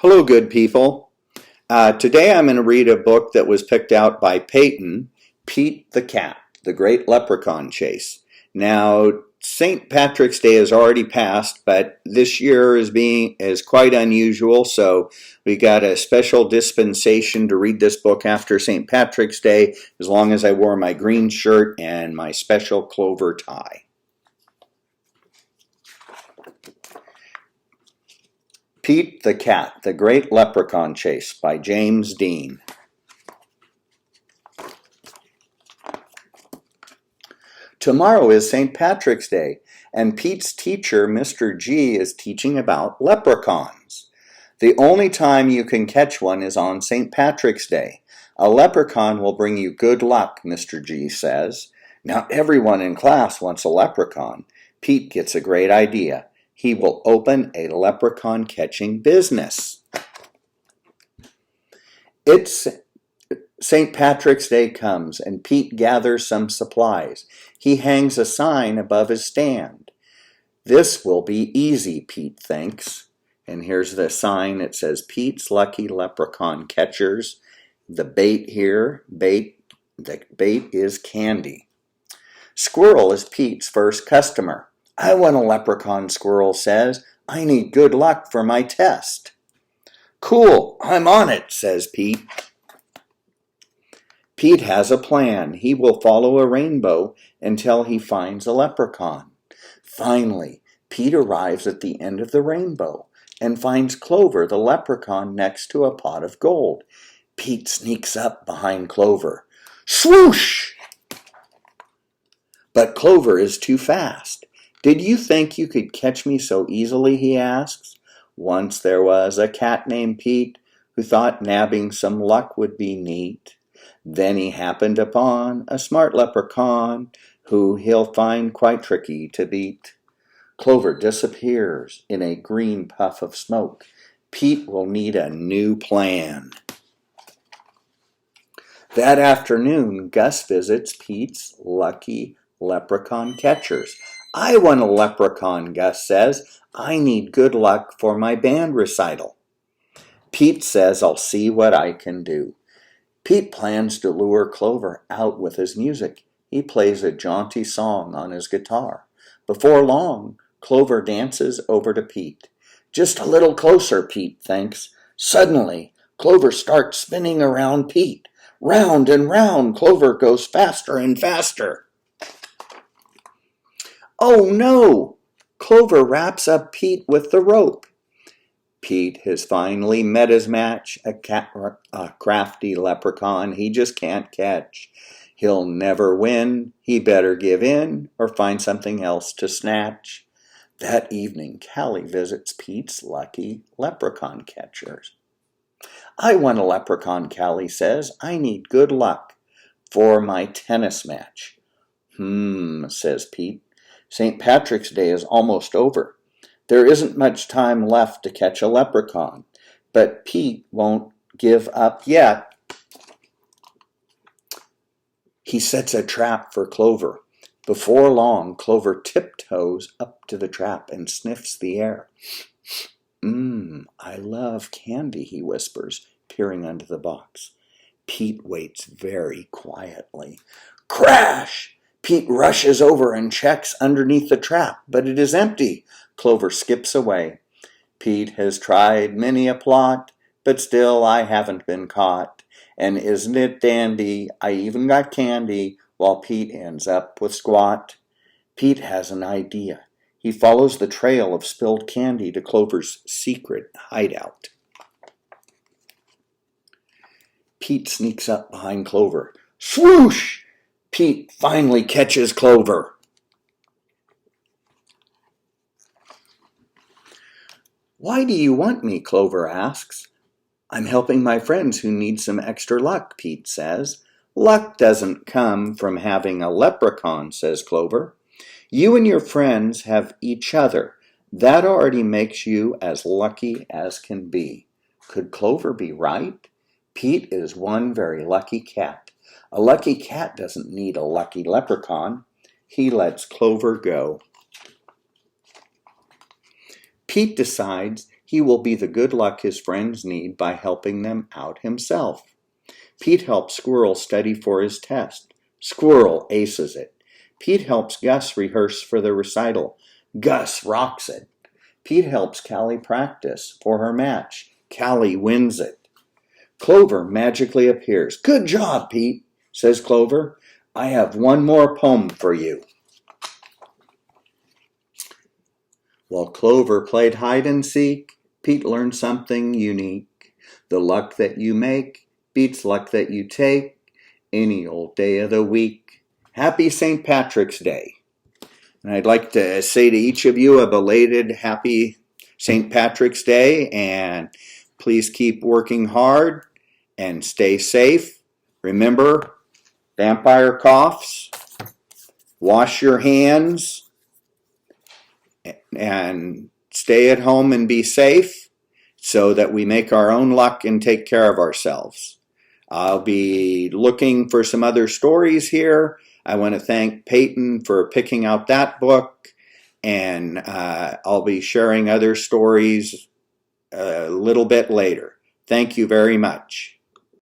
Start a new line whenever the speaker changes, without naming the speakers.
Hello, good people. Today I'm going to read a book that was picked out by Peyton, Pete the Cat, The Great Leprechaun Chase. Now, St. Patrick's Day has already passed, but this year is quite unusual, so we got a special dispensation to read this book after St. Patrick's Day, as long as I wore my green shirt and my special clover tie. Pete the Cat, The Great Leprechaun Chase by James Dean. Tomorrow is St. Patrick's Day, and Pete's teacher, Mr. G, is teaching about leprechauns. The only time you can catch one is on St. Patrick's Day. A leprechaun will bring you good luck, Mr. G says. Now everyone in class wants a leprechaun. Pete gets a great idea. He will open a leprechaun catching business. It's St. Patrick's Day comes, and Pete gathers some supplies. He hangs a sign above his stand. This will be easy, Pete thinks. And here's the sign. It says, Pete's Lucky Leprechaun Catchers. The bait is candy. Squirrel is Pete's first customer. I want a leprechaun, Squirrel says. I need good luck for my test. Cool, I'm on it, says Pete. Pete has a plan. He will follow a rainbow until he finds a leprechaun. Finally, Pete arrives at the end of the rainbow and finds Clover, the leprechaun, next to a pot of gold. Pete sneaks up behind Clover. Swoosh! But Clover is too fast. Did you think you could catch me so easily, he asks. Once there was a cat named Pete who thought nabbing some luck would be neat. Then he happened upon a smart leprechaun who he'll find quite tricky to beat. Clover disappears in a green puff of smoke. Pete will need a new plan. That afternoon, Gus visits Pete's Lucky Leprechaun Catchers. I want a leprechaun, Gus says. I need good luck for my band recital. Pete says, I'll see what I can do. Pete plans to lure Clover out with his music. He plays a jaunty song on his guitar. Before long, Clover dances over to Pete. Just a little closer, Pete thinks. Suddenly, Clover starts spinning around Pete. Round and round, Clover goes faster and faster. Oh no! Clover wraps up Pete with the rope. Pete has finally met his match, a crafty leprechaun he just can't catch. He'll never win, he better give in or find something else to snatch. That evening, Callie visits Pete's Lucky Leprechaun Catchers. I want a leprechaun, Callie says. I need good luck for my tennis match. Says Pete. St. Patrick's Day is almost over. There isn't much time left to catch a leprechaun, but Pete won't give up yet. He sets a trap for Clover. Before long, Clover tiptoes up to the trap and sniffs the air. I love candy, he whispers, peering under the box. Pete waits very quietly. Crash! Pete rushes over and checks underneath the trap, but it is empty. Clover skips away. Pete has tried many a plot, but still I haven't been caught. And isn't it dandy? I even got candy, while Pete ends up with squat. Pete has an idea. He follows the trail of spilled candy to Clover's secret hideout. Pete sneaks up behind Clover. Swoosh! Pete finally catches Clover. Why do you want me? Clover asks. I'm helping my friends who need some extra luck, Pete says. Luck doesn't come from having a leprechaun, says Clover. You and your friends have each other. That already makes you as lucky as can be. Could Clover be right? Pete is one very lucky cat. A lucky cat doesn't need a lucky leprechaun. He lets Clover go. Pete decides He will be the good luck his friends need by helping them out himself. Pete helps Squirrel study for his test. Squirrel aces it. Pete helps Gus rehearse for the recital. Gus rocks it. Pete helps Callie practice for her match. Callie wins it. Clover magically appears. Good job, Pete, says Clover. I have one more poem for you. While Clover played hide and seek, Pete learned something unique. The luck that you make beats luck that you take any old day of the week. Happy St. Patrick's Day. And I'd like to say to each of you a belated happy St. Patrick's Day, and please keep working hard and stay safe. Remember, vampire coughs, wash your hands, and stay at home and be safe so that we make our own luck and take care of ourselves. I'll be looking for some other stories here. I want to thank Peyton for picking out that book, and I'll be sharing other stories a little bit later. Thank you very much.